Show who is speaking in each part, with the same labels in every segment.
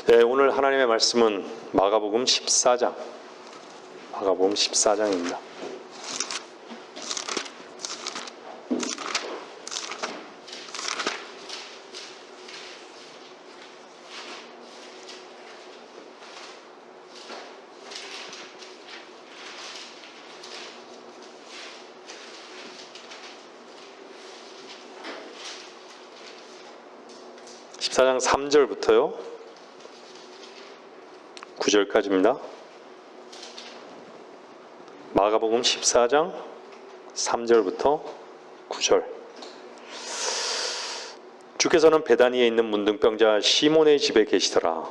Speaker 1: 네, 오늘 하나님의 말씀은 마가복음 14장, 마가복음 14장입니다. (14장) 3절부터요 9절까지입니다. 마가복음 14장 3절부터 9절. 주께서는 베다니에 있는 문둥병자 시몬의 집에 계시더라.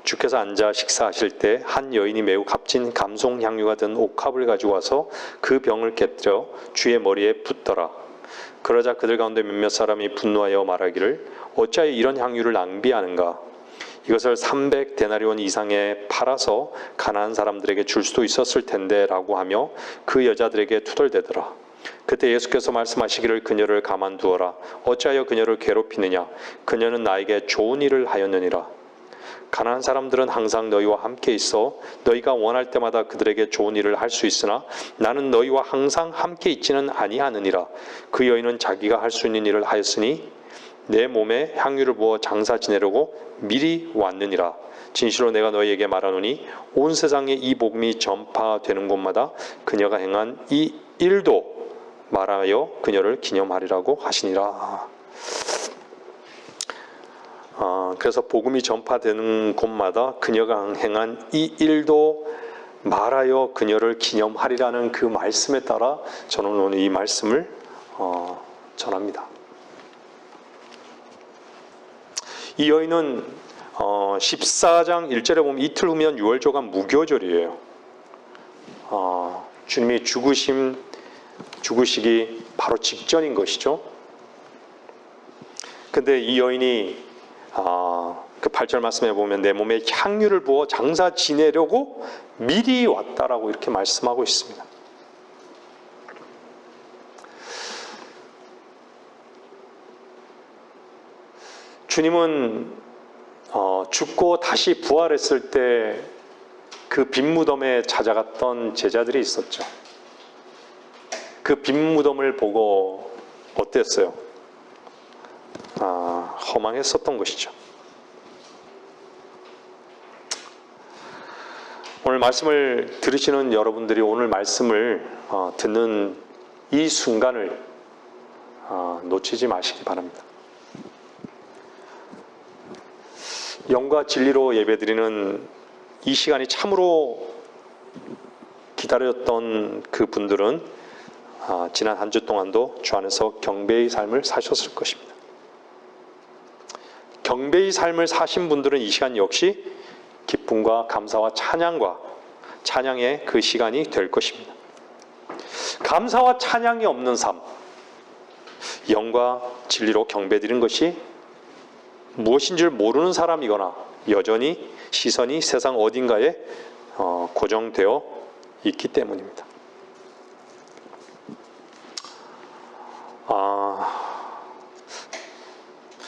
Speaker 1: 주께서 앉아 식사하실 때 한 여인이 매우 값진 감송향유가 든 옥합을 가지고 와서 그 병을 깨뜨려 주의 머리에 붓더라. 그러자 그들 가운데 몇몇 사람이 분노하여 말하기를 어찌하여 이런 향유를 낭비하는가? 이것을 300데나리온 이상에 팔아서 가난한 사람들에게 줄 수도 있었을 텐데 라고 하며 그 여자들에게 투덜대더라. 그때 예수께서 말씀하시기를 그녀를 가만두어라. 어찌하여 그녀를 괴롭히느냐? 그녀는 나에게 좋은 일을 하였느니라. 가난한 사람들은 항상 너희와 함께 있어 너희가 원할 때마다 그들에게 좋은 일을 할 수 있으나 나는 너희와 항상 함께 있지는 아니하느니라. 그 여인은 자기가 할 수 있는 일을 하였으니 내 몸에 향유를 부어 장사 지내려고 미리 왔느니라. 진실로 내가 너희에게 말하노니 온 세상에 이 복음이 전파되는 곳마다 그녀가 행한 이 일도 말하여 그녀를 기념하리라고 하시니라. 그래서 복음이 전파되는 곳마다 그녀가 행한 이 일도 말하여 그녀를 기념하리라는 그 말씀에 따라 저는 오늘 이 말씀을 전합니다. 이 여인은 14장 1절에 보면 이틀 후면 유월조가 무교절이에요. 주님이 죽으시기 바로 직전인 것이죠. 근데 이 여인이 그 8절 말씀에 보면 내 몸에 향유를 부어 장사 지내려고 미리 왔다라고 이렇게 말씀하고 있습니다. 주님은 죽고 다시 부활했을 때 그 빈 무덤에 찾아갔던 제자들이 있었죠. 그 빈 무덤을 보고 어땠어요? 허망했었던 것이죠. 오늘 말씀을 들으시는 여러분들이 오늘 말씀을 듣는 이 순간을 놓치지 마시기 바랍니다. 영과 진리로 예배드리는 이 시간이 참으로 기다렸던 그 분들은 지난 한 주 동안도 주 안에서 경배의 삶을 사셨을 것입니다. 경배의 삶을 사신 분들은 이 시간 역시 기쁨과 감사와 찬양의 그 시간이 될 것입니다. 감사와 찬양이 없는 삶, 영과 진리로 경배드리는 것이 무엇인 줄 모르는 사람이거나 여전히 시선이 세상 어딘가에 고정되어 있기 때문입니다.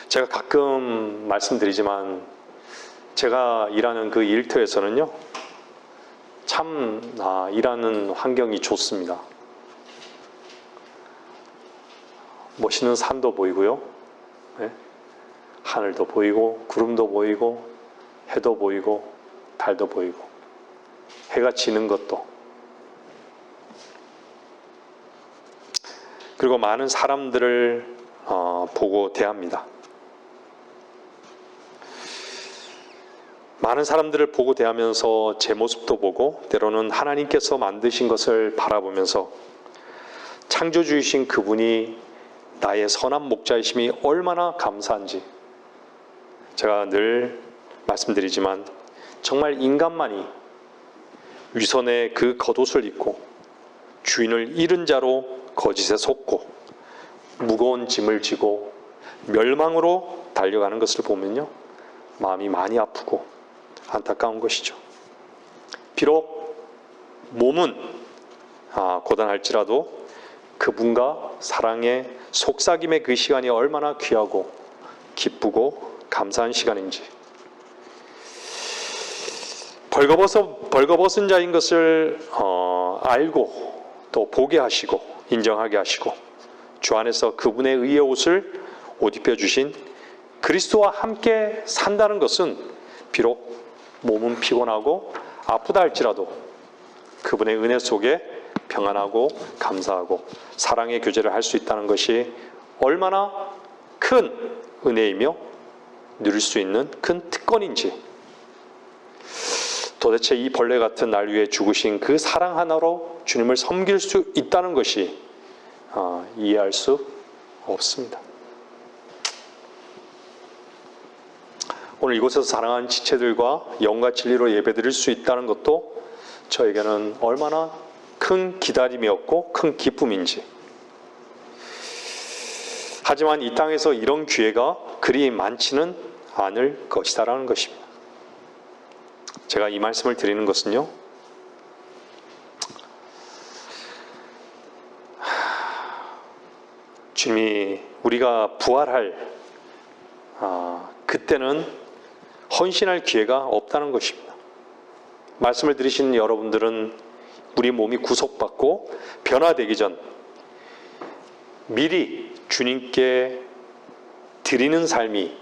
Speaker 1: 제가 가끔 말씀드리지만 제가 일하는 그 일터에서는요 참 일하는 환경이 좋습니다. 멋있는 산도 보이고요, 네? 하늘도 보이고 구름도 보이고 해도 보이고 달도 보이고 해가 지는 것도, 그리고 많은 사람들을 보고 대합니다. 많은 사람들을 보고 대하면서 제 모습도 보고 때로는 하나님께서 만드신 것을 바라보면서 창조주이신 그분이 나의 선한 목자이심이 얼마나 감사한지, 제가 늘 말씀드리지만 정말 인간만이 위선의 그 겉옷을 입고 주인을 잃은 자로 거짓에 속고 무거운 짐을 지고 멸망으로 달려가는 것을 보면요 마음이 많이 아프고 안타까운 것이죠. 비록 몸은 고단할지라도 그분과 사랑의 속삭임의 그 시간이 얼마나 귀하고 기쁘고 감사한 시간인지 벌거벗은 자인 것을 알고 또 보게 하시고 인정하게 하시고 주 안에서 그분의 의의 옷을 옷 입혀주신 그리스도와 함께 산다는 것은 비록 몸은 피곤하고 아프다 할지라도 그분의 은혜 속에 평안하고 감사하고 사랑의 교제를 할 수 있다는 것이 얼마나 큰 은혜이며 누릴 수 있는 큰 특권인지, 도대체 이 벌레 같은 날 위해 죽으신 그 사랑 하나로 주님을 섬길 수 있다는 것이 이해할 수 없습니다. 오늘 이곳에서 사랑하는 지체들과 영과 진리로 예배드릴 수 있다는 것도 저에게는 얼마나 큰 기다림이었고 큰 기쁨인지. 하지만 이 땅에서 이런 기회가 그리 많지는 않을 것이다라는 것입니다. 제가 이 말씀을 드리는 것은요, 주님이 우리가 부활할 그때는 헌신할 기회가 없다는 것입니다. 말씀을 들으시는 여러분들은 우리 몸이 구속받고 변화되기 전 미리 주님께 드리는 삶이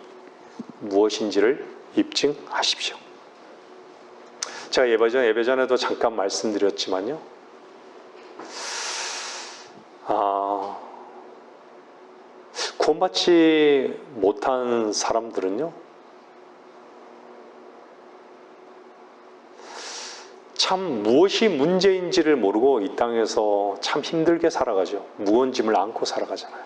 Speaker 1: 무엇인지를 입증하십시오. 제가 예배전에도 잠깐 말씀드렸지만요, 구원받지 못한 사람들은요, 참 무엇이 문제인지를 모르고 이 땅에서 참 힘들게 살아가죠. 무거운 짐을 안고 살아가잖아요.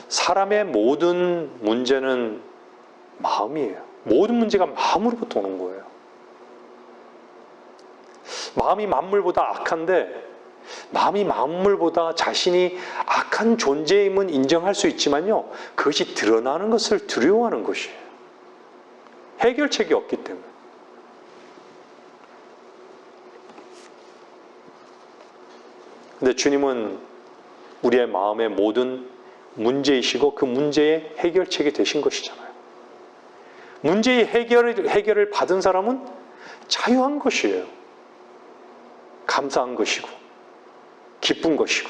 Speaker 1: 사람의 모든 문제는 마음이에요. 모든 문제가 마음으로부터 오는 거예요. 마음이 만물보다 악한데, 마음이 만물보다 자신이 악한 존재임은 인정할 수 있지만요, 그것이 드러나는 것을 두려워하는 것이에요. 해결책이 없기 때문에. 근데 주님은 우리의 마음의 모든 문제이시고 그 문제의 해결책이 되신 것이잖아요. 문제의 해결을 받은 사람은 자유한 것이에요. 감사한 것이고 기쁜 것이고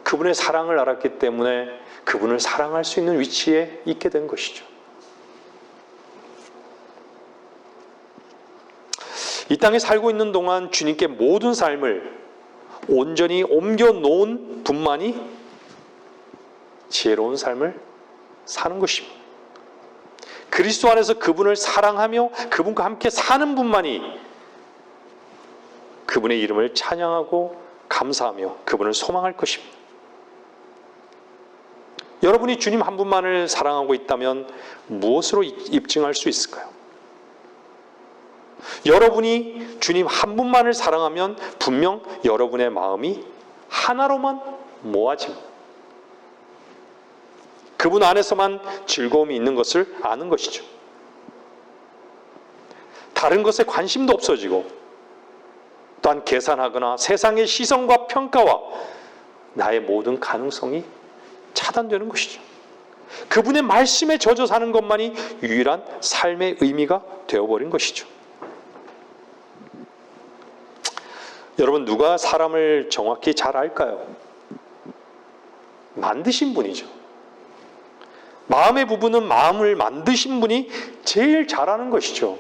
Speaker 1: 그분의 사랑을 알았기 때문에 그분을 사랑할 수 있는 위치에 있게 된 것이죠. 이 땅에 살고 있는 동안 주님께 모든 삶을 온전히 옮겨놓은 분만이 지혜로운 삶을 사는 것입니다. 그리스도 안에서 그분을 사랑하며 그분과 함께 사는 분만이 그분의 이름을 찬양하고 감사하며 그분을 소망할 것입니다. 여러분이 주님 한 분만을 사랑하고 있다면 무엇으로 입증할 수 있을까요? 여러분이 주님 한 분만을 사랑하면 분명 여러분의 마음이 하나로만 모아집니다. 그분 안에서만 즐거움이 있는 것을 아는 것이죠. 다른 것에 관심도 없어지고 또한 계산하거나 세상의 시선과 평가와 나의 모든 가능성이 차단되는 것이죠. 그분의 말씀에 젖어 사는 것만이 유일한 삶의 의미가 되어버린 것이죠. 여러분, 누가 사람을 정확히 잘 알까요? 만드신 분이죠. 마음의 부분은 마음을 만드신 분이 제일 잘하는 것이죠.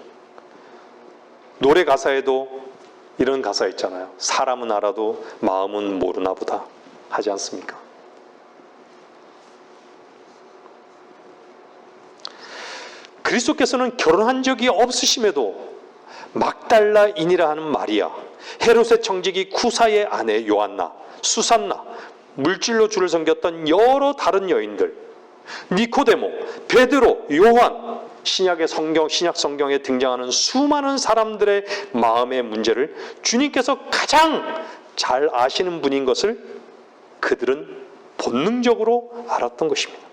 Speaker 1: 노래 가사에도 이런 가사 있잖아요. 사람은 알아도 마음은 모르나 보다 하지 않습니까? 그리스도께서는 결혼한 적이 없으심에도 막달라인이라 하는 마리아, 헤롯의 청지기 쿠사의 아내 요한나, 수산나, 물질로 주를 섬겼던 여러 다른 여인들, 니코데모, 베드로, 요한, 신약 성경에 등장하는 수많은 사람들의 마음의 문제를 주님께서 가장 잘 아시는 분인 것을 그들은 본능적으로 알았던 것입니다.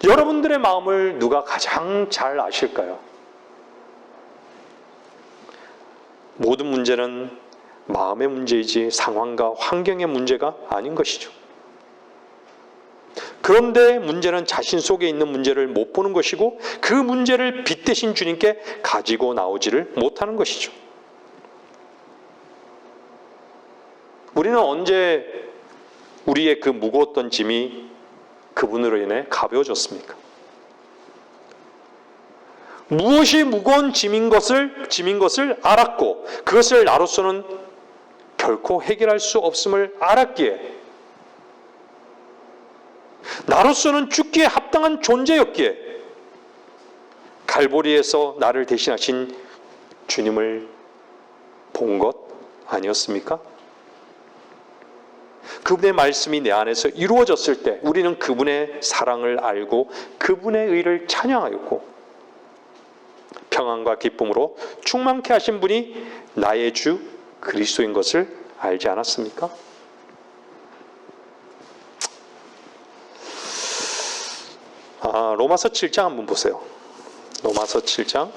Speaker 1: 여러분들의 마음을 누가 가장 잘 아실까요? 모든 문제는 마음의 문제이지 상황과 환경의 문제가 아닌 것이죠. 그런데 문제는 자신 속에 있는 문제를 못 보는 것이고 그 문제를 빛 대신 주님께 가지고 나오지를 못하는 것이죠. 우리는 언제 우리의 그 무거웠던 짐이 그분으로 인해 가벼워졌습니까? 무엇이 무거운 짐인 것을 알았고 그것을 나로서는 결코 해결할 수 없음을 알았기에, 나로서는 죽기에 합당한 존재였기에 갈보리에서 나를 대신하신 주님을 본 것 아니었습니까? 그분의 말씀이 내 안에서 이루어졌을 때 우리는 그분의 사랑을 알고 그분의 의를 찬양하였고 평안과 기쁨으로 충만케 하신 분이 나의 주 그리스도인 것을 알지 않았습니까? 로마서 7장 한번 보세요. 로마서 7장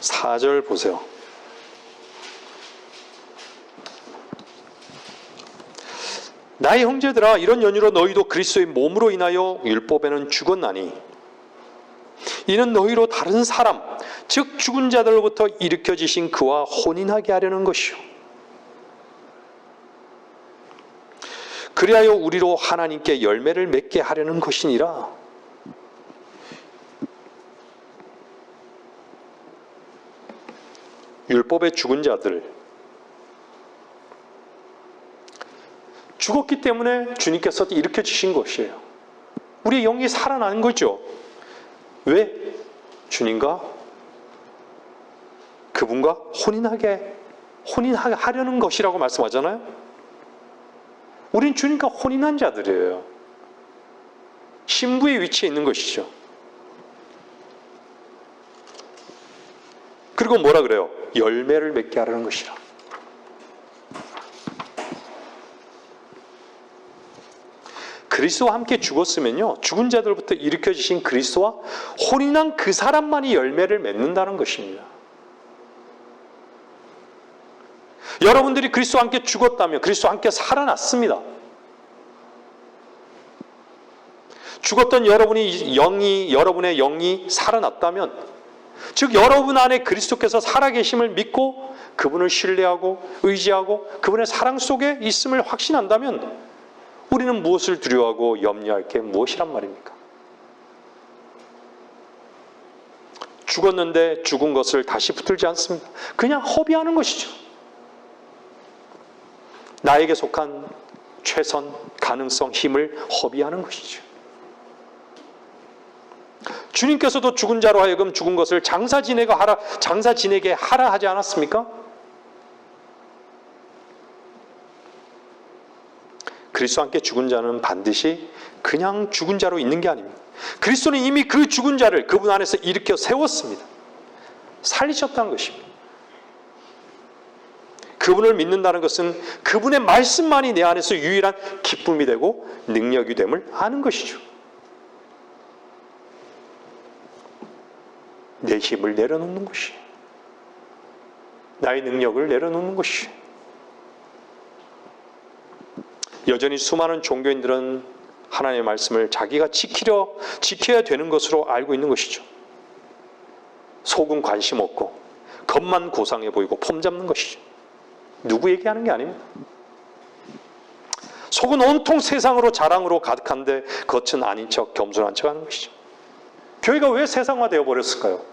Speaker 1: 4절 보세요. 나의 형제들아, 이런 연유로 너희도 그리스도의 몸으로 인하여 율법에는 죽었나니 이는 너희로 다른 사람, 즉 죽은 자들로부터 일으켜지신 그와 혼인하게 하려는 것이요 그리하여 우리로 하나님께 열매를 맺게 하려는 것이니라. 율법의 죽은 자들, 죽었기 때문에 주님께서 일으켜주신 것이에요. 우리의 영이 살아나는 거죠. 왜? 주님과 그분과 혼인하려는 것이라고 말씀하잖아요. 우린 주님과 혼인한 자들이에요. 신부의 위치에 있는 것이죠. 그리고 뭐라 그래요? 열매를 맺게 하려는 것이라. 그리스도와 함께 죽었으면요, 죽은 자들부터 일으켜주신 그리스도와 혼인한 그 사람만이 열매를 맺는다는 것입니다. 여러분들이 그리스도와 함께 죽었다면 그리스도와 함께 살아났습니다. 죽었던 여러분의 영이 살아났다면, 즉 여러분 안에 그리스도께서 살아계심을 믿고 그분을 신뢰하고 의지하고 그분의 사랑 속에 있음을 확신한다면 우리는 무엇을 두려워하고 염려할 게 무엇이란 말입니까? 죽었는데 죽은 것을 다시 붙들지 않습니다. 그냥 허비하는 것이죠. 나에게 속한 최선, 가능성, 힘을 허비하는 것이죠. 주님께서도 죽은 자로 하여금 죽은 것을 장사 지내게 하라 하지 않았습니까? 그리스도와 함께 죽은 자는 반드시 그냥 죽은 자로 있는 게 아닙니다. 그리스도는 이미 그 죽은 자를 그분 안에서 일으켜 세웠습니다. 살리셨다는 것입니다. 그분을 믿는다는 것은 그분의 말씀만이 내 안에서 유일한 기쁨이 되고 능력이 됨을 아는 것이죠. 내 힘을 내려놓는 것이, 나의 능력을 내려놓는 것이. 여전히 수많은 종교인들은 하나님의 말씀을 자기가 지켜야 되는 것으로 알고 있는 것이죠. 속은 관심 없고 겉만 고상해 보이고 폼 잡는 것이죠. 누구 얘기하는 게 아닙니다. 속은 온통 세상으로 자랑으로 가득한데 겉은 아닌 척 겸손한 척 하는 것이죠. 교회가 왜 세상화되어 버렸을까요?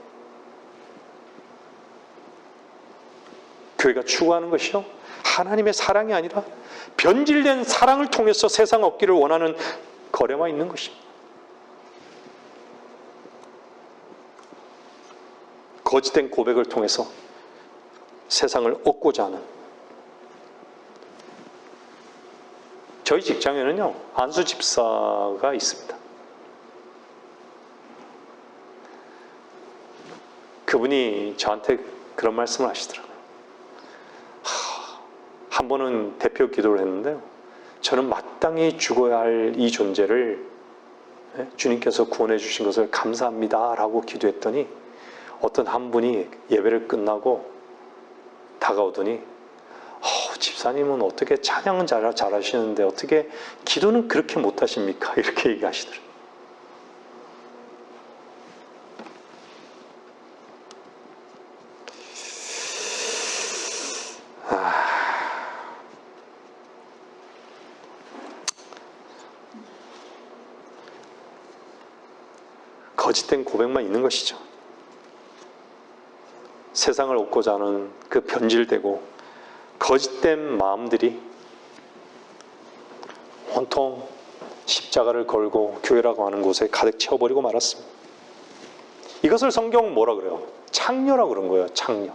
Speaker 1: 교회가 추구하는 것이요, 하나님의 사랑이 아니라 변질된 사랑을 통해서 세상 얻기를 원하는 거래만 있는 것입니다. 거짓된 고백을 통해서 세상을 얻고자 하는. 저희 직장에는요, 안수 집사가 있습니다. 그분이 저한테 그런 말씀을 하시더라고요. 한 번은 대표 기도를 했는데요, 저는 마땅히 죽어야 할 이 존재를 주님께서 구원해 주신 것을 감사합니다 라고 기도했더니 어떤 한 분이 예배를 끝나고 다가오더니 집사님은 어떻게 찬양은 잘하시는데 어떻게 기도는 그렇게 못하십니까? 이렇게 얘기하시더라고요. 거짓된 고백만 있는 것이죠. 세상을 얻고자 하는 그 변질되고 거짓된 마음들이 온통 십자가를 걸고 교회라고 하는 곳에 가득 채워버리고 말았습니다. 이것을 성경은 뭐라 그래요? 창녀라고 그런 거예요. 창녀.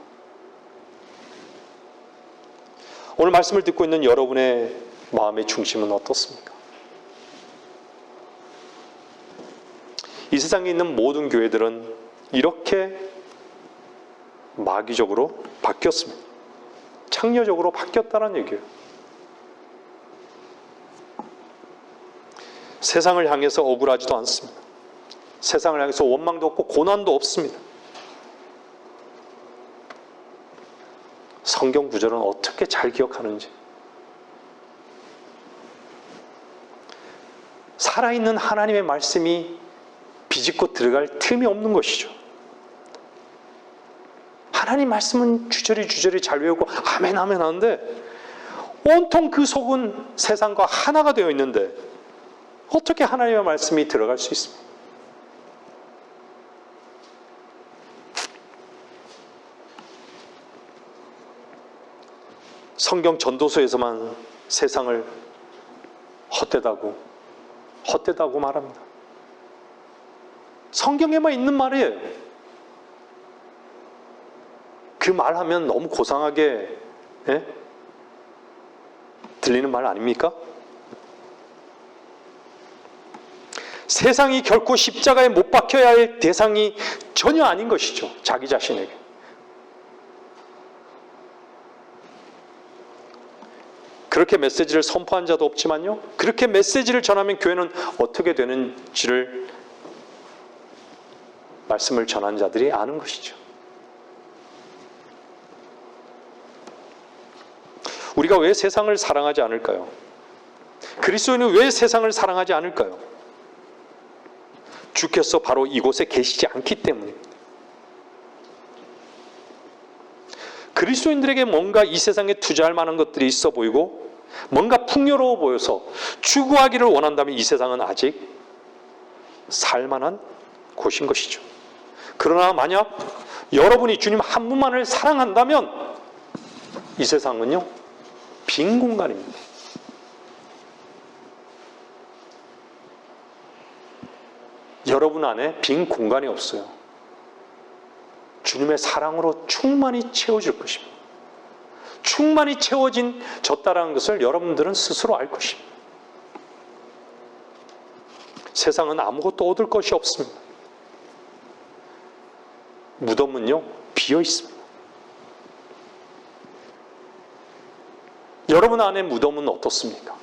Speaker 1: 오늘 말씀을 듣고 있는 여러분의 마음의 중심은 어떻습니까? 이 세상에 있는 모든 교회들은 이렇게 마귀적으로 바뀌었습니다. 창녀적으로 바뀌었다는 얘기예요. 세상을 향해서 억울하지도 않습니다. 세상을 향해서 원망도 없고 고난도 없습니다. 성경 구절은 어떻게 잘 기억하는지. 살아있는 하나님의 말씀이 비집고 들어갈 틈이 없는 것이죠. 하나님 말씀은 주저리 잘 외우고 아멘 하는데 온통 그 속은 세상과 하나가 되어 있는데 어떻게 하나님의 말씀이 들어갈 수 있습니까? 성경 전도서에서만 세상을 헛되다고 말합니다. 성경에만 있는 말이에요. 그 말하면 너무 고상하게 들리는 말 아닙니까? 세상이 결코 십자가에 못 박혀야 할 대상이 전혀 아닌 것이죠. 자기 자신에게. 그렇게 메시지를 선포한 자도 없지만요. 그렇게 메시지를 전하면 교회는 어떻게 되는지를 말씀을 전한 자들이 아는 것이죠. 우리가 왜 세상을 사랑하지 않을까요? 그리스도인은 왜 세상을 사랑하지 않을까요? 주께서 바로 이곳에 계시지 않기 때문입니다. 그리스도인들에게 뭔가 이 세상에 투자할 만한 것들이 있어 보이고 뭔가 풍요로워 보여서 추구하기를 원한다면 이 세상은 아직 살만한 곳인 것이죠. 그러나 만약 여러분이 주님 한 분만을 사랑한다면 이 세상은요 빈 공간입니다. 여러분 안에 빈 공간이 없어요. 주님의 사랑으로 충만히 채워질 것입니다. 충만히 졌다라는 것을 여러분들은 스스로 알 것입니다. 세상은 아무것도 얻을 것이 없습니다. 무덤은요 비어 있습니다. 여러분 안에 무덤은 어떻습니까?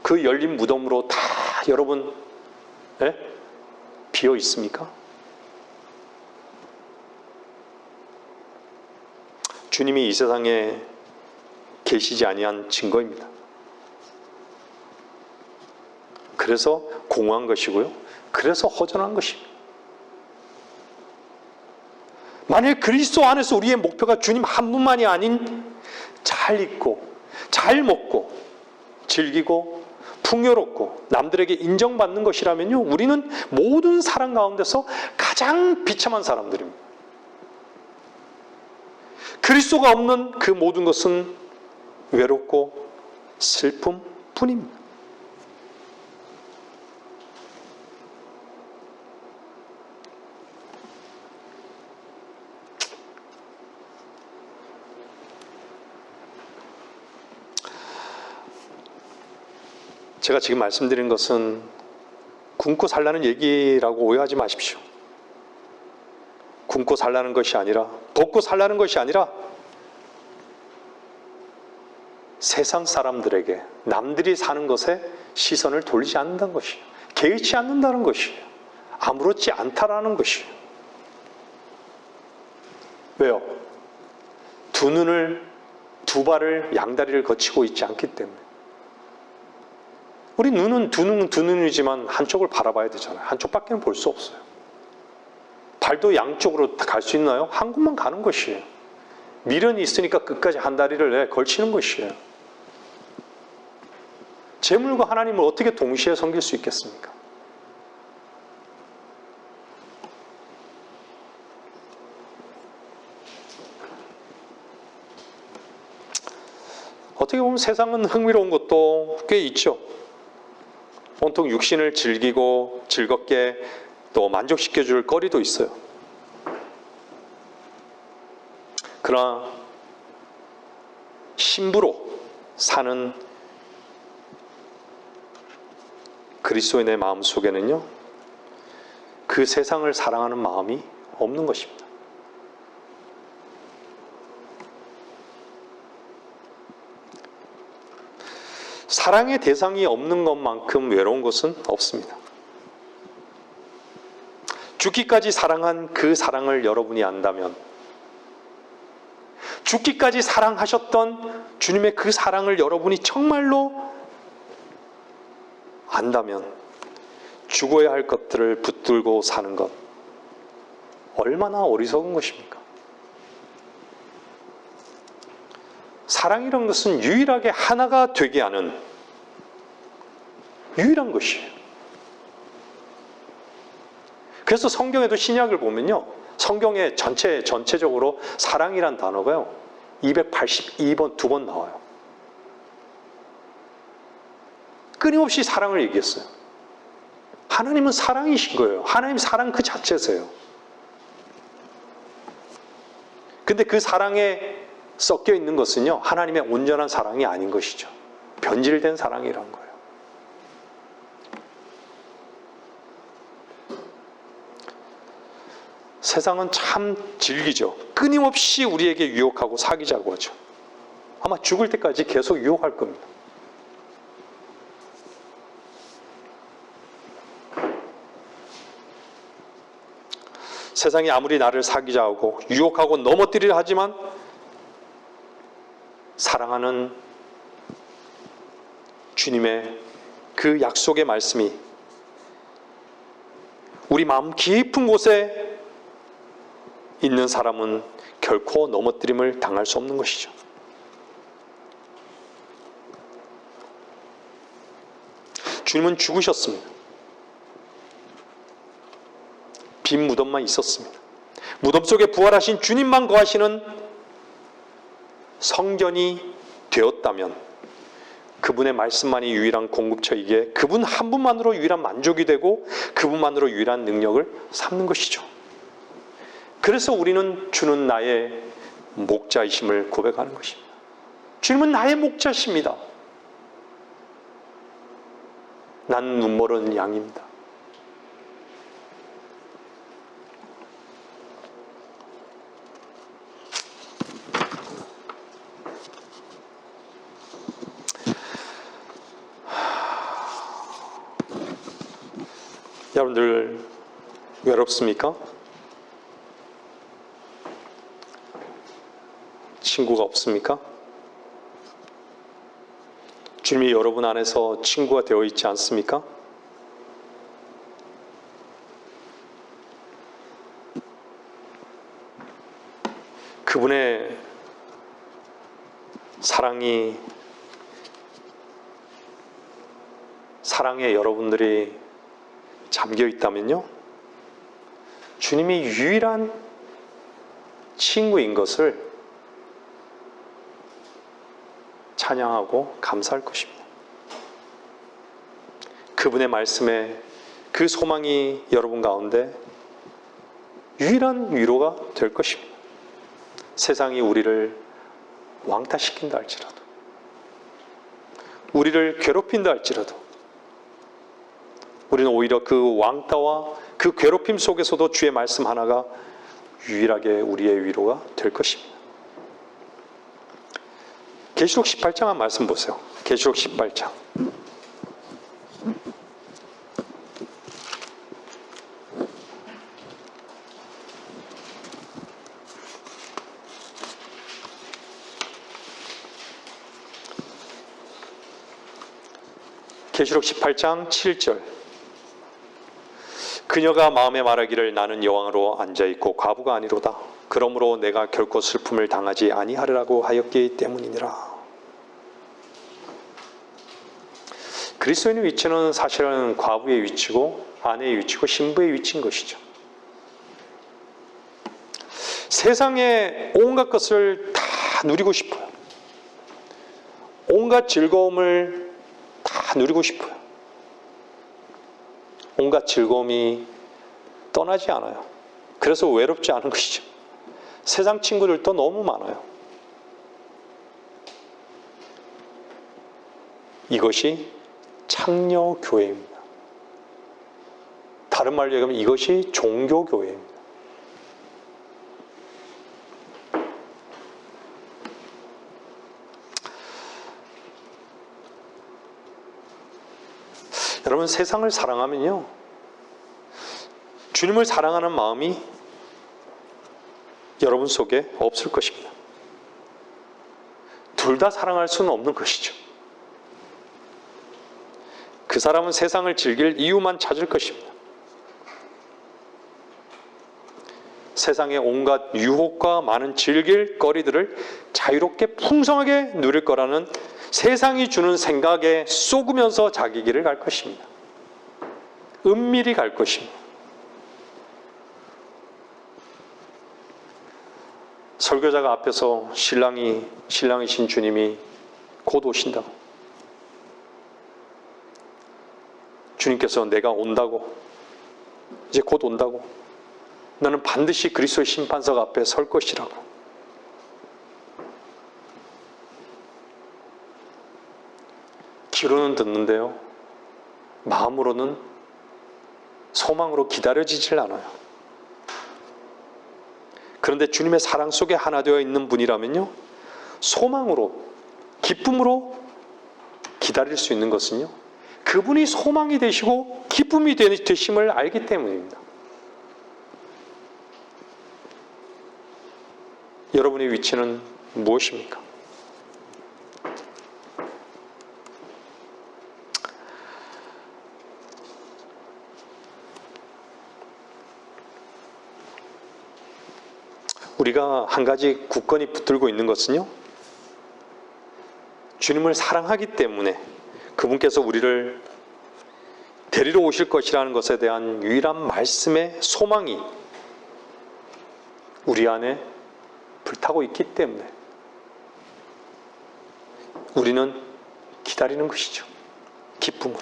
Speaker 1: 그 열린 무덤으로 다 여러분 비어 있습니까? 주님이 이 세상에 계시지 아니한 증거입니다. 그래서 공허한 것이고요. 그래서 허전한 것입니다. 만일 그리스도 안에서 우리의 목표가 주님 한 분만이 아닌 잘 입고 잘 먹고 즐기고 풍요롭고 남들에게 인정받는 것이라면요 우리는 모든 사람 가운데서 가장 비참한 사람들입니다. 그리스도가 없는 그 모든 것은 외롭고 슬픔 뿐입니다. 제가 지금 말씀드린 것은 굶고 살라는 얘기라고 오해하지 마십시오. 굶고 살라는 것이 아니라 덥고 살라는 것이 아니라 세상 사람들에게 남들이 사는 것에 시선을 돌리지 않는다는 것이에요. 개의치 않는다는 것이에요. 아무렇지 않다라는 것이에요. 왜요? 두 발을 양다리를 거치고 있지 않기 때문에. 우리 눈은 두 눈이지만 한쪽을 바라봐야 되잖아요. 한쪽밖에는 볼 수 없어요. 발도 양쪽으로 갈 수 있나요? 한 곳만 가는 것이에요. 미련이 있으니까 끝까지 한 다리를 걸치는 것이에요. 재물과 하나님을 어떻게 동시에 섬길 수 있겠습니까? 어떻게 보면 세상은 흥미로운 것도 꽤 있죠. 온통 육신을 즐기고 즐겁게 또 만족시켜줄 거리도 있어요. 그러나 신부로 사는 그리스도인의 마음 속에는요, 그 세상을 사랑하는 마음이 없는 것입니다. 사랑의 대상이 없는 것만큼 외로운 것은 없습니다. 죽기까지 사랑한 그 사랑을 여러분이 안다면, 죽기까지 사랑하셨던 주님의 그 사랑을 여러분이 정말로 안다면, 죽어야 할 것들을 붙들고 사는 것 얼마나 어리석은 것입니까? 사랑이란 것은 유일하게 하나가 되게 하는 유일한 것이에요. 그래서 성경에도 신약을 보면요, 성경에 전체적으로 사랑이란 단어가요 282번, 2번 나와요. 끊임없이 사랑을 얘기했어요. 하나님은 사랑이신 거예요. 하나님 사랑 그 자체세요. 근데 그 사랑에 섞여 있는 것은요, 하나님의 온전한 사랑이 아닌 것이죠. 변질된 사랑이란 거예요. 세상은 참 질기죠. 끊임없이 우리에게 유혹하고 사귀자고 하죠. 아마 죽을 때까지 계속 유혹할 겁니다. 세상이 아무리 나를 사귀자고 유혹하고 넘어뜨리려 하지만 사랑하는 주님의 그 약속의 말씀이 우리 마음 깊은 곳에 있는 사람은 결코 넘어뜨림을 당할 수 없는 것이죠. 주님은 죽으셨습니다. 빈 무덤만 있었습니다. 무덤 속에 부활하신 주님만 거하시는 성전이 되었다면 그분의 말씀만이 유일한 공급처이기에 그분 한 분만으로 유일한 만족이 되고 그분만으로 유일한 능력을 삼는 것이죠. 그래서 우리는 주는 나의 목자이심을 고백하는 것입니다. 주님은 나의 목자십니다. 난 눈멀은 양입니다. 여러분들 외롭습니까? 친구가 없습니까? 주님이 여러분 안에서 친구가 되어 있지 않습니까? 그분의 사랑에 여러분들이 잠겨 있다면요, 주님이 유일한 친구인 것을 찬양하고 감사할 것입니다. 그분의 말씀에 그 소망이 여러분 가운데 유일한 위로가 될 것입니다. 세상이 우리를 왕따시킨다 할지라도, 우리를 괴롭힌다 할지라도 우리는 오히려 그 왕따와 그 괴롭힘 속에서도 주의 말씀 하나가 유일하게 우리의 위로가 될 것입니다. 계시록 18장 한 말씀 보세요. 계시록 18장. 계시록 18장 7절. 그녀가 마음에 말하기를 나는 여왕으로 앉아있고 과부가 아니로다. 그러므로 내가 결코 슬픔을 당하지 아니하리라고 하였기 때문이니라. 그리스도인의 위치는 사실은 과부의 위치고 아내의 위치고 신부의 위치인 것이죠. 세상의 온갖 것을 다 누리고 싶어요. 온갖 즐거움을 다 누리고 싶어요. 온갖 즐거움이 떠나지 않아요. 그래서 외롭지 않은 것이죠. 세상 친구들도 너무 많아요. 이것이 창녀교회입니다. 다른 말로 얘기하면 이것이 종교교회입니다. 여러분, 세상을 사랑하면요, 주님을 사랑하는 마음이 여러분 속에 없을 것입니다. 둘 다 사랑할 수는 없는 것이죠. 그 사람은 세상을 즐길 이유만 찾을 것입니다. 세상의 온갖 유혹과 많은 즐길 거리들을 자유롭게 풍성하게 누릴 거라는 세상이 주는 생각에 쏘으면서 자기 길을 갈 것입니다. 은밀히 갈 것입니다. 설교자가 앞에서 신랑이신 주님이 곧 오신다고, 주님께서 내가 온다고, 이제 곧 온다고, 나는 반드시 그리스도의 심판석 앞에 설 것이라고, 귀로는 듣는데요, 마음으로는 소망으로 기다려지질 않아요. 그런데 주님의 사랑 속에 하나 되어 있는 분이라면요, 소망으로, 기쁨으로 기다릴 수 있는 것은요, 그분이 소망이 되시고 기쁨이 되심을 알기 때문입니다. 여러분의 위치는 무엇입니까? 우리가 한 가지 굳건히 붙들고 있는 것은요, 주님을 사랑하기 때문에 그분께서 우리를 데리러 오실 것이라는 것에 대한 유일한 말씀의 소망이 우리 안에 불타고 있기 때문에 우리는 기다리는 것이죠. 기쁨으로.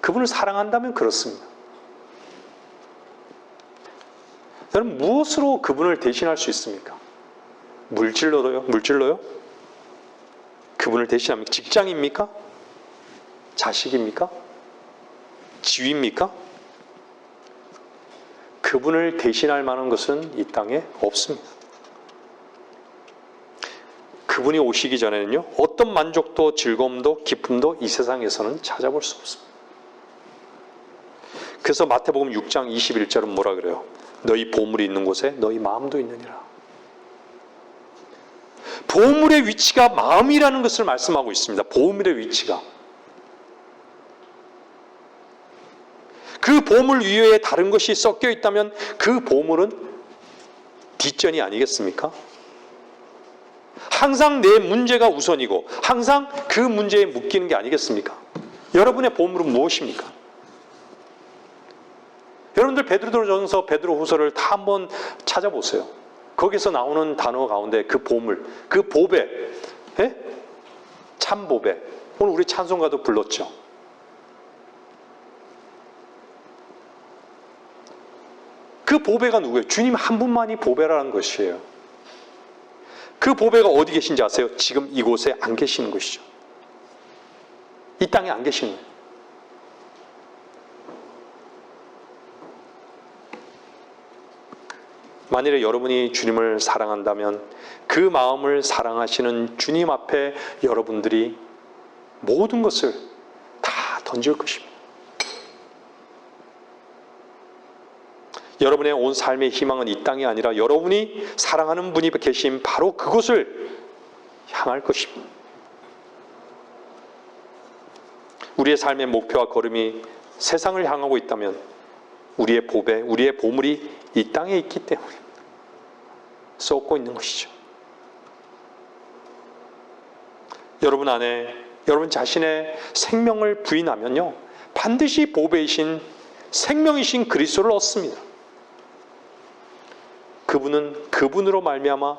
Speaker 1: 그분을 사랑한다면 그렇습니다. 여러분, 무엇으로 그분을 대신할 수 있습니까? 물질로요? 그분을 대신합니까? 직장입니까? 자식입니까? 지위입니까? 그분을 대신할 만한 것은 이 땅에 없습니다. 그분이 오시기 전에는요, 어떤 만족도 즐거움도 기쁨도 이 세상에서는 찾아볼 수 없습니다. 그래서 마태복음 6장 21절은 뭐라 그래요? 너희 보물이 있는 곳에 너희 마음도 있느니라. 보물의 위치가 마음이라는 것을 말씀하고 있습니다. 보물의 위치가. 그 보물 위에 다른 것이 섞여 있다면 그 보물은 뒷전이 아니겠습니까? 항상 내 문제가 우선이고 항상 그 문제에 묶이는 게 아니겠습니까? 여러분의 보물은 무엇입니까? 여러분들 베드로전서, 베드로후서를 다 한번 찾아보세요. 거기서 나오는 단어 가운데 그 보물, 그 보배, 참 보배. 오늘 우리 찬송가도 불렀죠. 그 보배가 누구예요? 주님 한 분만이 보배라는 것이에요. 그 보배가 어디 계신지 아세요? 지금 이곳에 안 계시는 것이죠. 이 땅에 안 계시는 거예요. 만일에 여러분이 주님을 사랑한다면 그 마음을 사랑하시는 주님 앞에 여러분들이 모든 것을 다 던질 것입니다. 여러분의 온 삶의 희망은 이 땅이 아니라 여러분이 사랑하는 분이 계신 바로 그곳을 향할 것입니다. 우리의 삶의 목표와 걸음이 세상을 향하고 있다면 우리의 우리의 보물이 이 땅에 있기 때문에 쏟고 있는 것이죠. 여러분 안에 여러분 자신의 생명을 부인하면요, 반드시 보배이신 생명이신 그리스도를 얻습니다. 그분은 그분으로 말미암아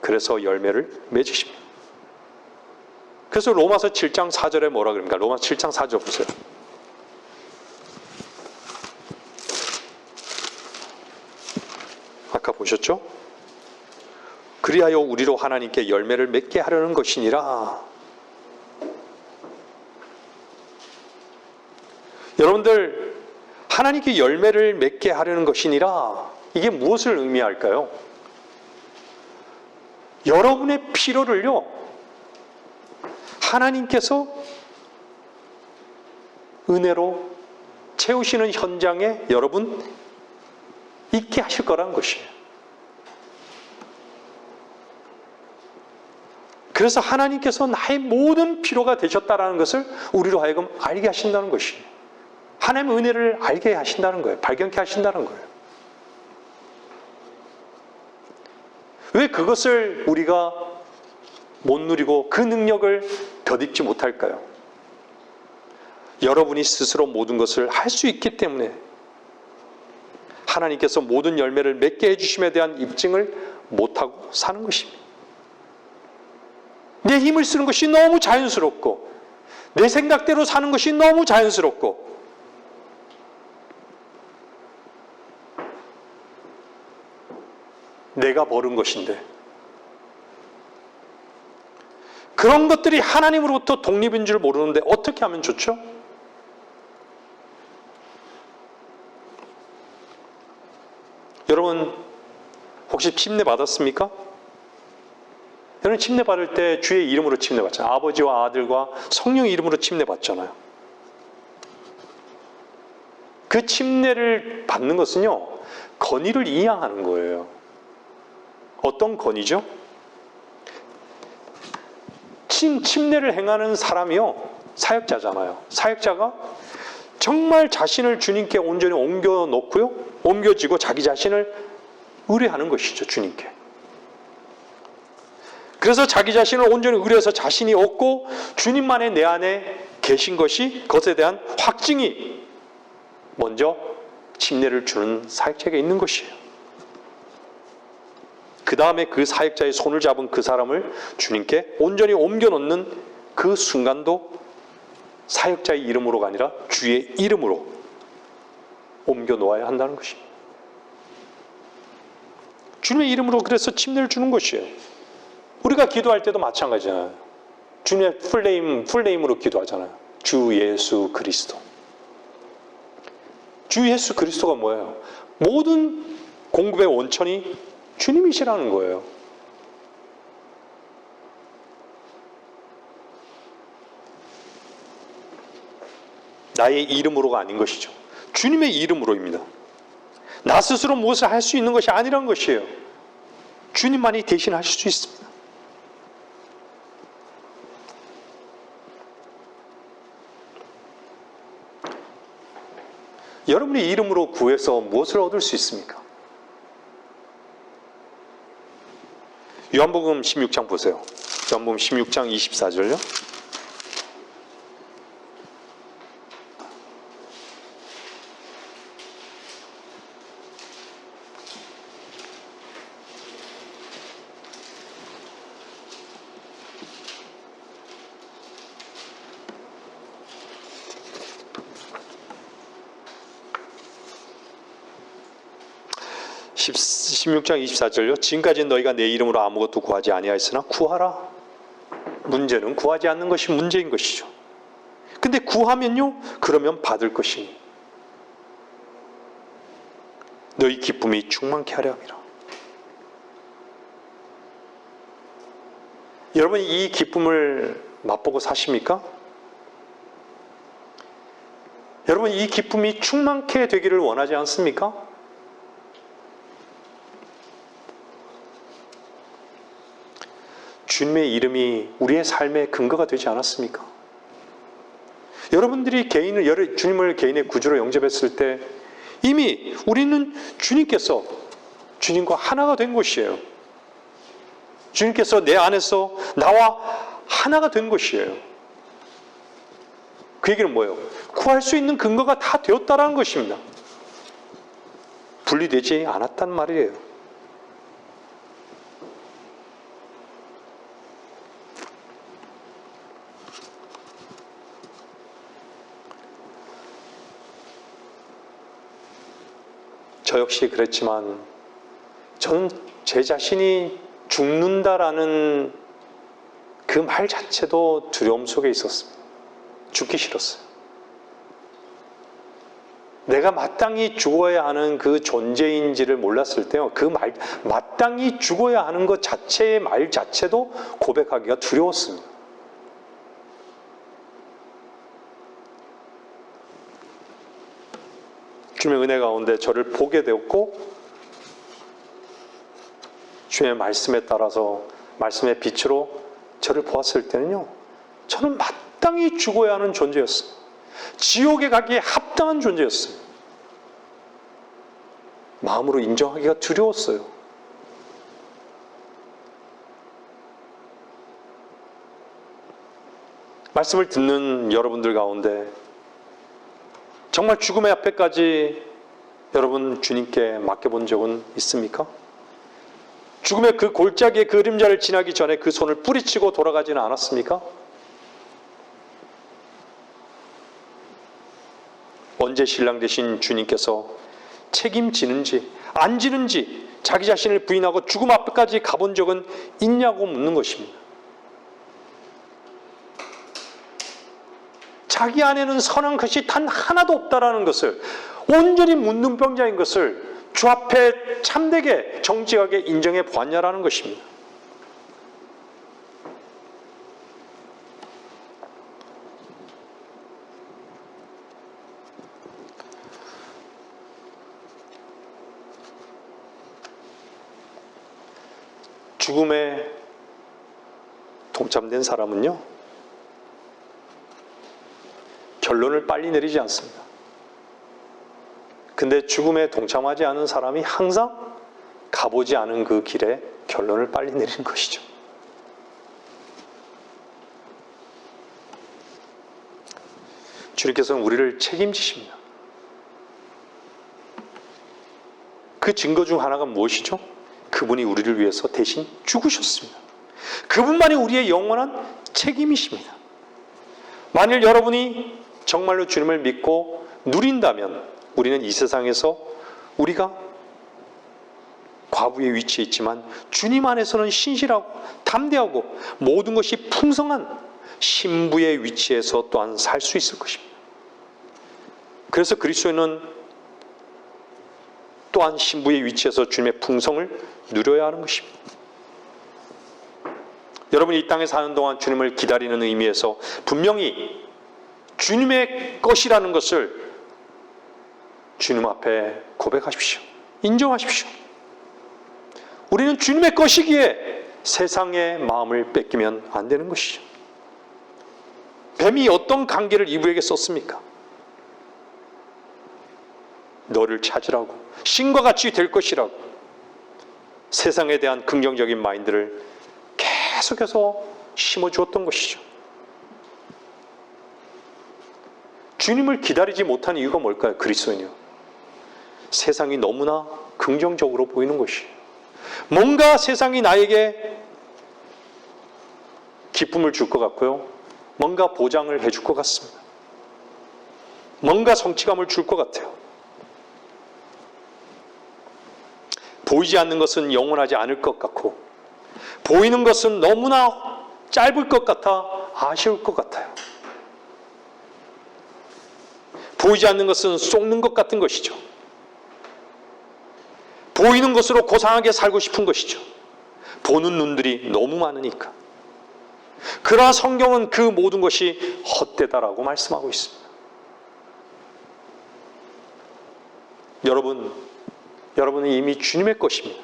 Speaker 1: 그래서 열매를 맺으십니다. 그래서 로마서 7장 4절에 뭐라 그럽니까? 로마서 7장 4절 보세요. 아까 보셨죠? 그리하여 우리로 하나님께 열매를 맺게 하려는 것이니라. 여러분들, 하나님께 열매를 맺게 하려는 것이니라, 이게 무엇을 의미할까요? 여러분의 필요를요, 하나님께서 은혜로 채우시는 현장에 여러분 있게 하실 거라는 것이에요. 그래서 하나님께서 나의 모든 필요가 되셨다는 것을 우리로 하여금 알게 하신다는 것이에요. 하나님의 은혜를 알게 하신다는 거예요. 발견케 하신다는 거예요. 왜 그것을 우리가 못 누리고 그 능력을 덧입지 못할까요? 여러분이 스스로 모든 것을 할 수 있기 때문에 하나님께서 모든 열매를 맺게 해주심에 대한 입증을 못하고 사는 것입니다. 내 힘을 쓰는 것이 너무 자연스럽고 내 생각대로 사는 것이 너무 자연스럽고 내가 버린 것인데 그런 것들이 하나님으로부터 독립인 줄 모르는데 어떻게 하면 좋죠? 여러분 혹시 침례 받았습니까? 여러분 침례 받을 때 주의 이름으로 침례 받잖아요. 아버지와 아들과 성령 이름으로 침례 받잖아요. 그 침례를 받는 것은요, 건의를 이양하는 거예요. 어떤 건의죠? 침례를 행하는 사람이요, 사역자잖아요. 사역자가 정말 자신을 주님께 온전히 옮겨놓고요, 옮겨지고 자기 자신을 의뢰하는 것이죠, 주님께. 그래서 자기 자신을 온전히 의뢰해서 자신이 얻고 주님만의 내 안에 계신 것이, 그것에 대한 확증이 먼저 침례를 주는 사역자에게 있는 것이에요. 그 다음에 그 사역자의 손을 잡은 그 사람을 주님께 온전히 옮겨놓는 그 순간도 사역자의 이름으로가 아니라 주의 이름으로 옮겨놓아야 한다는 것입니다. 주님의 이름으로 그래서 침례를 주는 것이에요. 우리가 기도할 때도 마찬가지잖아요. 주님의 풀네임으로 기도하잖아요. 주 예수 그리스도. 주 예수 그리스도가 뭐예요? 모든 공급의 원천이 주님이시라는 거예요. 나의 이름으로가 아닌 것이죠. 주님의 이름으로입니다. 나 스스로 무엇을 할 수 있는 것이 아니란 것이에요. 주님만이 대신하실 수 있습니다. 여러분의 이름으로 구해서 무엇을 얻을 수 있습니까? 요한복음 16장 보세요. 요한복음 16장 24절요. 십 16장 24절요. 지금까지 너희가 내 이름으로 아무것도 구하지 아니하였으나 구하라. 문제는 구하지 않는 것이 문제인 것이죠. 근데 구하면요, 그러면 받을 것이니 너희 기쁨이 충만케 하려 함이라. 여러분 이 기쁨을 맛보고 사십니까? 여러분 이 기쁨이 충만케 되기를 원하지 않습니까? 주님의 이름이 우리의 삶의 근거가 되지 않았습니까? 여러분들이 주님을 개인의 구주로 영접했을 때 이미 우리는 주님께서 주님과 하나가 된 것이에요. 주님께서 내 안에서 나와 하나가 된 것이에요. 그 얘기는 뭐예요? 구할 수 있는 근거가 다 되었다라는 것입니다. 분리되지 않았단 말이에요. 저 역시 그랬지만 저는 제 자신이 죽는다라는 그 말 자체도 두려움 속에 있었습니다. 죽기 싫었어요. 내가 마땅히 죽어야 하는 그 존재인지를 몰랐을 때요. 그 말, 마땅히 죽어야 하는 것 자체의 말 자체도 고백하기가 두려웠습니다. 주님의 은혜 가운데 저를 보게 되었고 주님의 말씀에 따라서 말씀의 빛으로 저를 보았을 때는요. 저는 마땅히 죽어야 하는 존재였어요. 지옥에 가기에 합당한 존재였어요. 마음으로 인정하기가 두려웠어요. 말씀을 듣는 여러분들 가운데 정말 죽음의 앞에까지 여러분 주님께 맡겨본 적은 있습니까? 죽음의 그 골짜기의 그림자를 지나기 전에 그 손을 뿌리치고 돌아가지는 않았습니까? 언제 신랑 되신 주님께서 책임지는지 안 지는지 자기 자신을 부인하고 죽음 앞에까지 가본 적은 있냐고 묻는 것입니다. 자기 안에는 선한 것이 단 하나도 없다라는 것을 온전히 문둥병자인 것을 주 앞에 참되게 정직하게 인정해 보았냐라는 것입니다. 죽음에 동참된 사람은요, 결론을 빨리 내리지 않습니다. 근데 죽음에 동참하지 않은 사람이 항상 가보지 않은 그 길에 결론을 빨리 내리는 것이죠. 주님께서는 우리를 책임지십니다. 그 증거 중 하나가 무엇이죠? 그분이 우리를 위해서 대신 죽으셨습니다. 그분만이 우리의 영원한 책임이십니다. 만일 여러분이 정말로 주님을 믿고 누린다면 우리는 이 세상에서 우리가 과부의 위치에 있지만 주님 안에서는 신실하고 담대하고 모든 것이 풍성한 신부의 위치에서 또한 살 수 있을 것입니다. 그래서 그리스도인은 또한 신부의 위치에서 주님의 풍성을 누려야 하는 것입니다. 여러분이 이 땅에 사는 동안 주님을 기다리는 의미에서 분명히 주님의 것이라는 것을 주님 앞에 고백하십시오. 인정하십시오. 우리는 주님의 것이기에 세상의 마음을 뺏기면 안 되는 것이죠. 뱀이 어떤 관계를 이브에게 썼습니까? 너를 찾으라고, 신과 같이 될 것이라고 세상에 대한 긍정적인 마인드를 계속해서 심어주었던 것이죠. 주님을 기다리지 못한 이유가 뭘까요? 그리스도인이요. 세상이 너무나 긍정적으로 보이는 것이에요. 뭔가 세상이 나에게 기쁨을 줄 것 같고요. 뭔가 보장을 해줄 것 같습니다. 뭔가 성취감을 줄 것 같아요. 보이지 않는 것은 영원하지 않을 것 같고 보이는 것은 너무나 짧을 것 같아 아쉬울 것 같아요. 보이지 않는 것은 속는 것 같은 것이죠. 보이는 것으로 고상하게 살고 싶은 것이죠. 보는 눈들이 너무 많으니까. 그러나 성경은 그 모든 것이 헛되다라고 말씀하고 있습니다. 여러분은 이미 주님의 것입니다.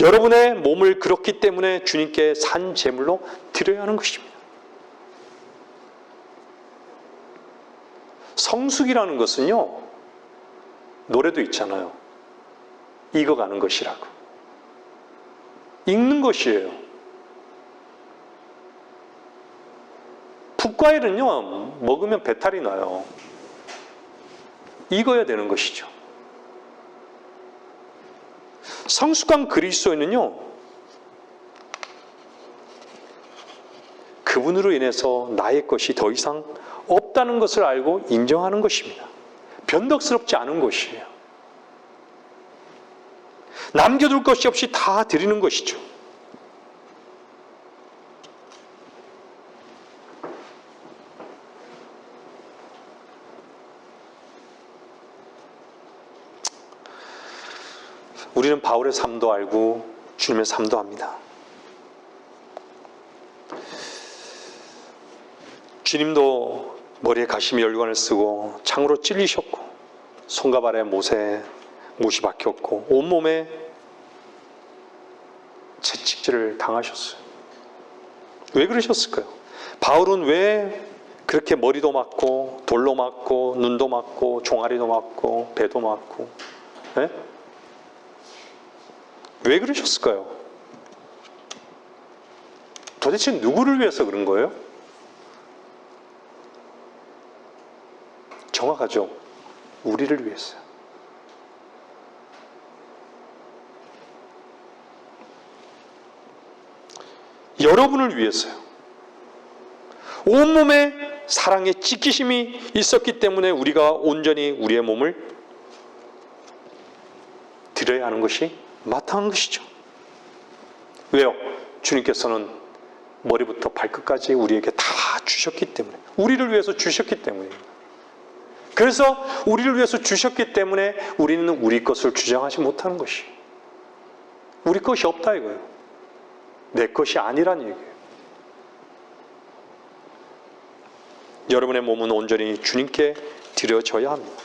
Speaker 1: 여러분의 몸을 그렇기 때문에 주님께 산 제물로 드려야 하는 것입니다. 성숙이라는 것은요, 노래도 있잖아요. 익어가는 것이라고. 익는 것이에요. 풋과일은요, 먹으면 배탈이 나요. 익어야 되는 것이죠. 성숙한 그리스도인은요, 그분으로 인해서 나의 것이 더 이상 없다는 것을 알고 인정하는 것입니다. 변덕스럽지 않은 것이에요. 남겨둘 것이 없이 다 드리는 것이죠. 우리는 바울의 삶도 알고 주님의 삶도 압니다. 주님도 머리에 가시미 열관을 쓰고 창으로 찔리셨고 손과 발에 못이 박혔고 온몸에 채찍질을 당하셨어요. 왜 그러셨을까요? 바울은 왜 그렇게 머리도 맞고 돌로 맞고 눈도 맞고 종아리도 맞고 배도 맞고 네? 왜 그러셨을까요? 도대체 누구를 위해서 그런 거예요? 정확하죠. 우리를 위해서요. 여러분을 위해서요. 온몸에 사랑의 찢기심이 있었기 때문에 우리가 온전히 우리의 몸을 드려야 하는 것이 마땅한 것이죠. 왜요? 주님께서는 머리부터 발끝까지 우리에게 다 주셨기 때문에, 우리를 위해서 주셨기 때문입니다. 그래서 우리를 위해서 주셨기 때문에 우리는 우리 것을 주장하지 못하는 것이, 우리 것이 없다 이거예요. 내 것이 아니란 얘기예요. 여러분의 몸은 온전히 주님께 드려져야 합니다.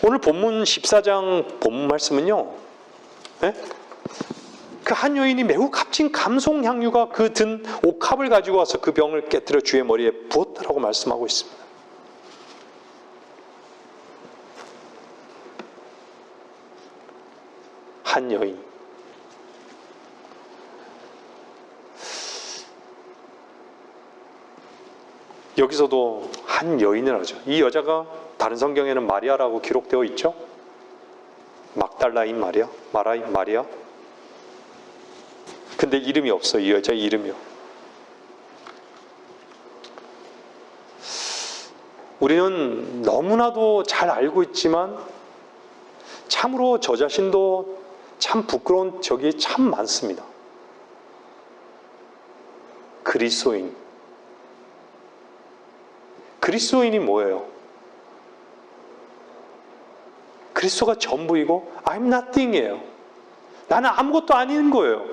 Speaker 1: 오늘 본문 14장 본문 말씀은요, 네? 그 한 여인이 매우 값진 감송 향유가 그 든 옥합을 가지고 와서 그 병을 깨뜨려 주의 머리에 부었다라고 말씀하고 있습니다. 한 여인. 여기서도 한 여인을 하죠. 이 여자가 다른 성경에는 마리아라고 기록되어 있죠. 막달라인 마리아. 근데 이름이 없어요. 이 여자의 이름이요. 우리는 너무나도 잘 알고 있지만 참으로 저 자신도 참 부끄러운 적이 참 많습니다. 그리스도인이 뭐예요? 그리스도가 전부이고 I'm nothing이에요. 나는 아무것도 아닌 거예요.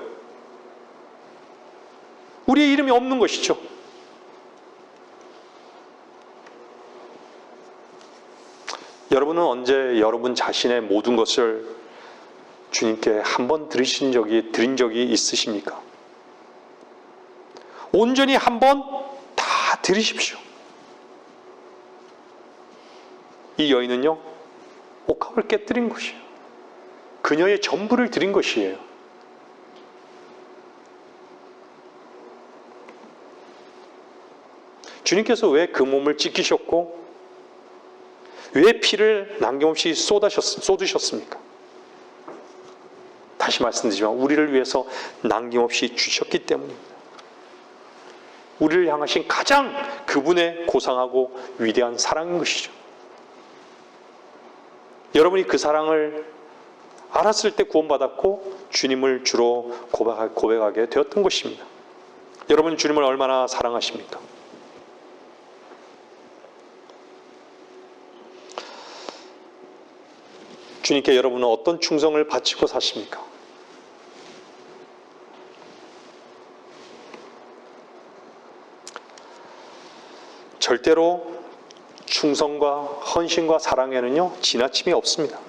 Speaker 1: 우리의 이름이 없는 것이죠. 여러분은 언제 여러분 자신의 모든 것을 주님께 한 번 드린 적이 있으십니까? 온전히 한 번 다 드리십시오. 이 여인은요, 옥합을 깨뜨린 것이에요. 그녀의 전부를 드린 것이에요. 주님께서 왜 그 몸을 찢기셨고 왜 피를 남김없이 쏟으셨습니까? 다시 말씀드리지만 우리를 위해서 남김없이 주셨기 때문입니다. 우리를 향하신 가장 그분의 고상하고 위대한 사랑인 것이죠. 여러분이 그 사랑을 알았을 때 구원받았고 주님을 주로 고백하게 되었던 것입니다. 여러분 주님을 얼마나 사랑하십니까? 주님께 여러분은 어떤 충성을 바치고 사십니까? 절대로 충성과 헌신과 사랑에는요, 지나침이 없습니다.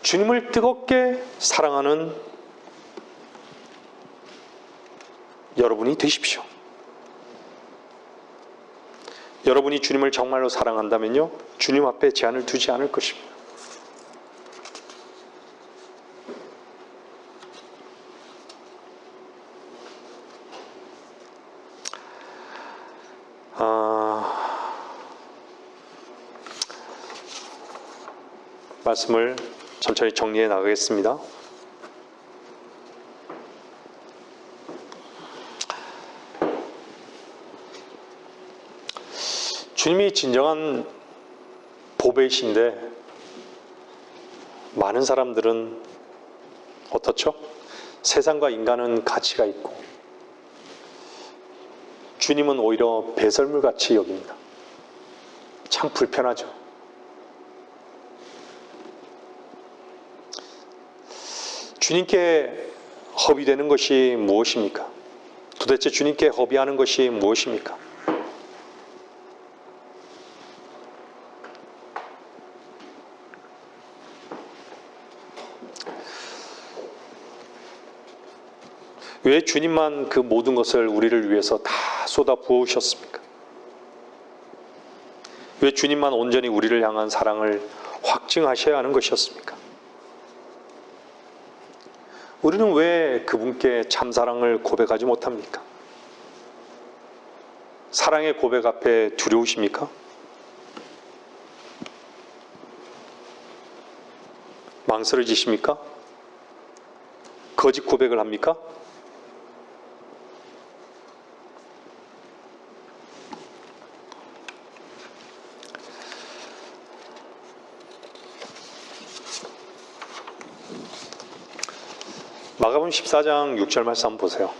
Speaker 1: 주님을 뜨겁게 사랑하는 여러분이 되십시오. 여러분이 주님을 정말로 사랑한다면요, 주님 앞에 제한을 두지 않을 것입니다. 말씀을 천천히 정리해 나가겠습니다. 주님이 진정한 보배이신데 많은 사람들은 어떻죠? 세상과 인간은 가치가 있고 주님은 오히려 배설물같이 여깁니다. 참 불편하죠. 주님께 허비되는 것이 무엇입니까? 도대체 주님께 허비하는 것이 무엇입니까? 왜 주님만 그 모든 것을 우리를 위해서 다 쏟아 부으셨습니까? 왜 주님만 온전히 우리를 향한 사랑을 확증하셔야 하는 것이었습니까? 우리는 왜 그분께 참사랑을 고백하지 못합니까? 사랑의 고백 앞에 두려우십니까? 망설여지십니까? 거짓 고백을 합니까? 마가복음 14장 6절 말씀 한번 보세요.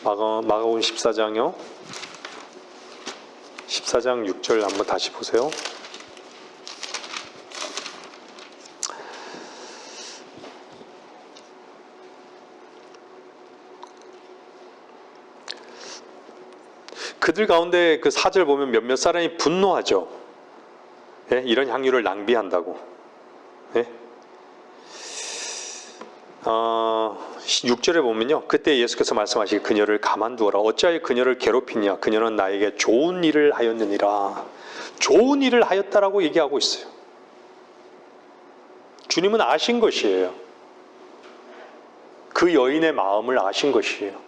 Speaker 1: 마가복음 14장요. 14장 6절 한번 다시 보세요. 그들 가운데 그 4절 보면 몇몇 사람이 분노하죠. 예? 이런 향유를 낭비한다고. 예? 6절에 보면요, 그때 예수께서 말씀하시기 그녀를 가만두어라. 어찌하여 그녀를 괴롭히냐? 그녀는 나에게 좋은 일을 하였느니라. 좋은 일을 하였다라고 얘기하고 있어요. 주님은 아신 것이에요. 그 여인의 마음을 아신 것이에요.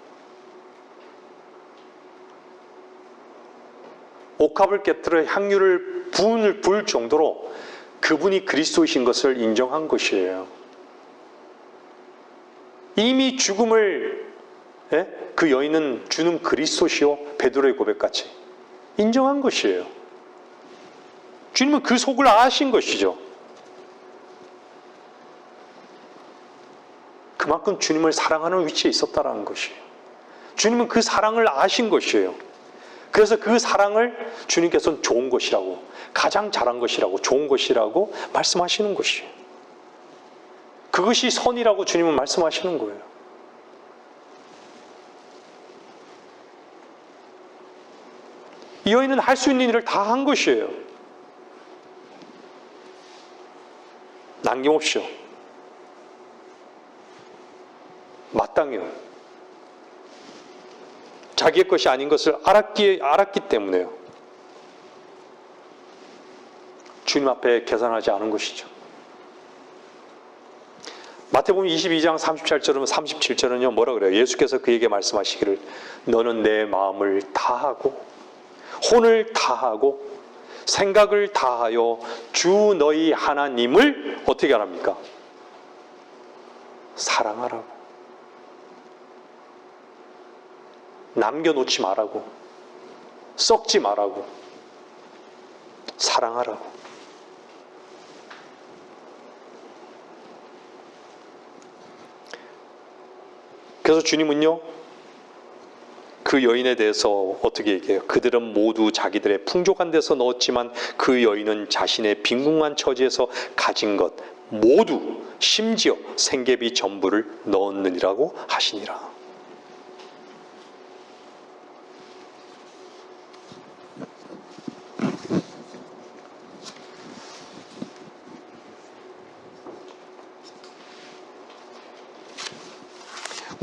Speaker 1: 옥합을 깨뜨려 향유를 부을 정도로 그분이 그리스도이신 것을 인정한 것이에요. 이미 죽음을 그 여인은 주는 그리스도시요 베드로의 고백같이 인정한 것이에요. 주님은 그 속을 아신 것이죠. 그만큼 주님을 사랑하는 위치에 있었다라는 것이에요. 주님은 그 사랑을 아신 것이에요. 그래서 그 사랑을 주님께서는 좋은 것이라고, 가장 잘한 것이라고, 좋은 것이라고 말씀하시는 것이에요. 그것이 선이라고 주님은 말씀하시는 거예요. 이 여인은 할 수 있는 일을 다 한 것이에요. 남김없이요. 마땅해요. 자기의 것이 아닌 것을 알았기 때문에요. 주님 앞에 계산하지 않은 것이죠. 마태복음 22장 37절은요 뭐라 그래요? 예수께서 그에게 말씀하시기를 너는 내 마음을 다하고 혼을 다하고 생각을 다하여 주 너희 하나님을 어떻게 하랍니까? 사랑하라고. 남겨놓지 말라고, 썩지 말라고, 사랑하라고. 그래서 주님은요 그 여인에 대해서 어떻게 얘기해요? 그들은 모두 자기들의 풍족한 데서 넣었지만 그 여인은 자신의 빈궁한 처지에서 가진 것 모두 심지어 생계비 전부를 넣었느니라고 하시니라.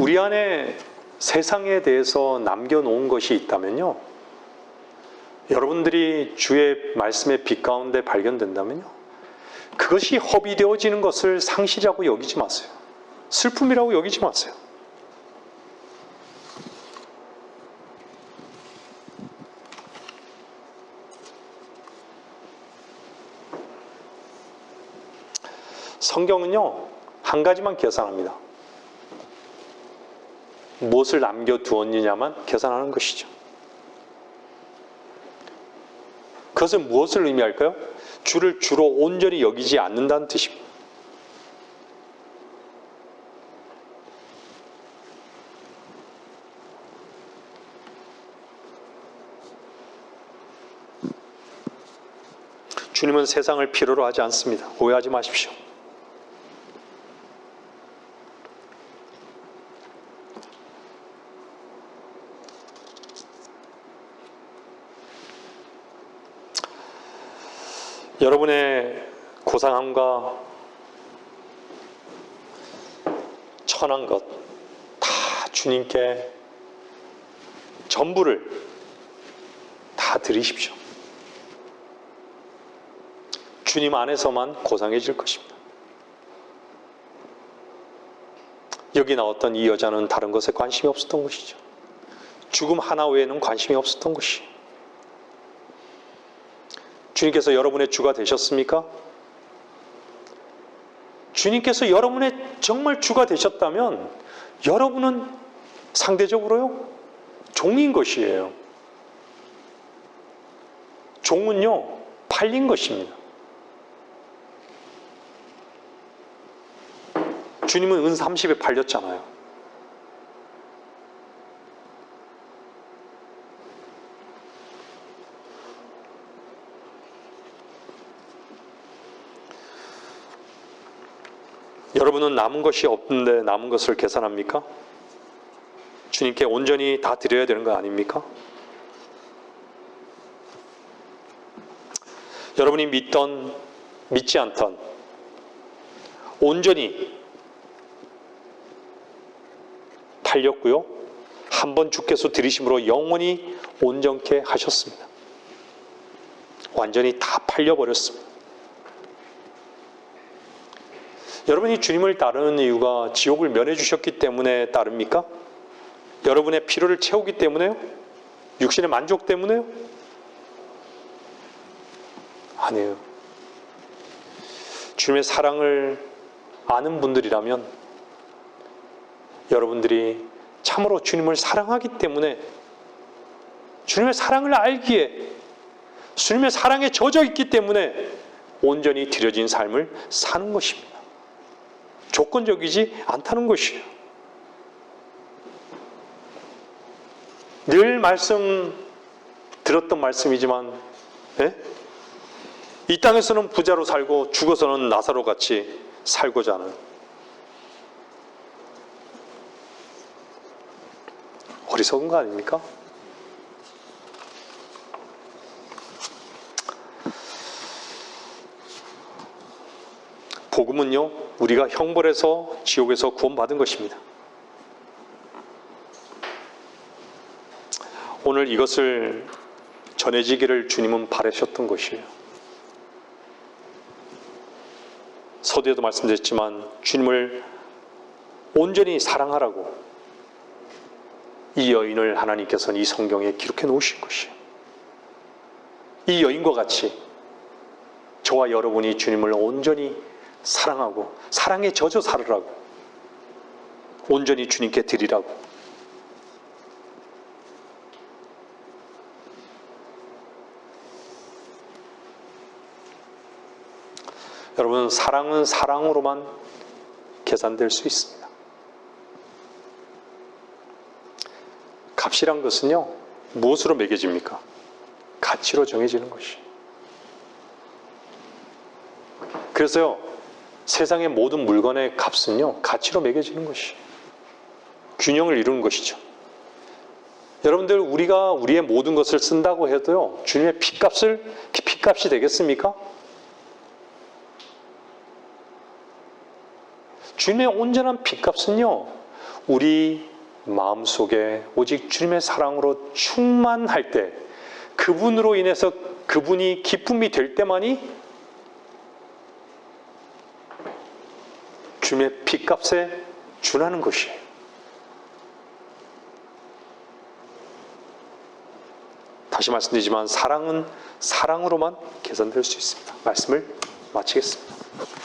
Speaker 1: 우리 안에 세상에 대해서 남겨놓은 것이 있다면요, 여러분들이 주의 말씀의 빛 가운데 발견된다면요, 그것이 허비되어지는 것을 상실이라고 여기지 마세요. 슬픔이라고 여기지 마세요. 성경은요, 한 가지만 계산합니다. 무엇을 남겨두었느냐만 계산하는 것이죠. 그것은 무엇을 의미할까요? 주를 주로 온전히 여기지 않는다는 뜻입니다. 주님은 세상을 필요로 하지 않습니다. 오해하지 마십시오. 여러분의 고상함과 천한 것 다 주님께 전부를 다 드리십시오. 주님 안에서만 고상해질 것입니다. 여기 나왔던 이 여자는 다른 것에 관심이 없었던 것이죠. 죽음 하나 외에는 관심이 없었던 것이에요. 주님께서 여러분의 주가 되셨습니까? 주님께서 여러분의 정말 주가 되셨다면 여러분은 상대적으로요, 종인 것이에요. 종은요, 팔린 것입니다. 주님은 은 30에 팔렸잖아요. 여러분은 남은 것이 없는데 남은 것을 계산합니까? 주님께 온전히 다 드려야 되는 거 아닙니까? 여러분이 믿던 믿지 않던 온전히 팔렸고요, 한 번 주께서 들이심으로 영원히 온전케 하셨습니다. 완전히 다 팔려버렸습니다. 여러분이 주님을 따르는 이유가 지옥을 면해 주셨기 때문에 따릅니까? 여러분의 필요를 채우기 때문에요? 육신의 만족 때문에요? 아니에요. 주님의 사랑을 아는 분들이라면 여러분들이 참으로 주님을 사랑하기 때문에 주님의 사랑을 알기에, 주님의 사랑에 젖어 있기 때문에 온전히 드려진 삶을 사는 것입니다. 조건적이지 않다는 것이에요. 늘 들었던 말씀이지만, 이 땅에서는 부자로 살고 죽어서는 나사로 같이 살고자 하는, 어리석은 거 아닙니까? 복음은요, 우리가 형벌에서 지옥에서 구원받은 것입니다. 오늘 이것을 전해지기를 주님은 바라셨던 것이에요. 서두에도 말씀드렸지만 주님을 온전히 사랑하라고 이 여인을 하나님께서는 이 성경에 기록해 놓으신 것이에요. 이 여인과 같이 저와 여러분이 주님을 온전히 사랑하고 사랑에 젖어 살으라고, 온전히 주님께 드리라고. 여러분, 사랑은 사랑으로만 계산될 수 있습니다. 값이란 것은요, 무엇으로 매겨집니까? 가치로 정해지는 것이에요. 그래서요, 세상의 모든 물건의 값은요, 가치로 매겨지는 것이에요. 균형을 이루는 것이죠. 여러분들, 우리가 우리의 모든 것을 쓴다고 해도요, 주님의 핏값이 되겠습니까? 주님의 온전한 핏값은요, 우리 마음속에 오직 주님의 사랑으로 충만할 때, 그분으로 인해서 그분이 기쁨이 될 때만이 주님의 피값에 준하는 것이에요. 다시 말씀드리지만 사랑은 사랑으로만 개선될 수 있습니다. 말씀을 마치겠습니다.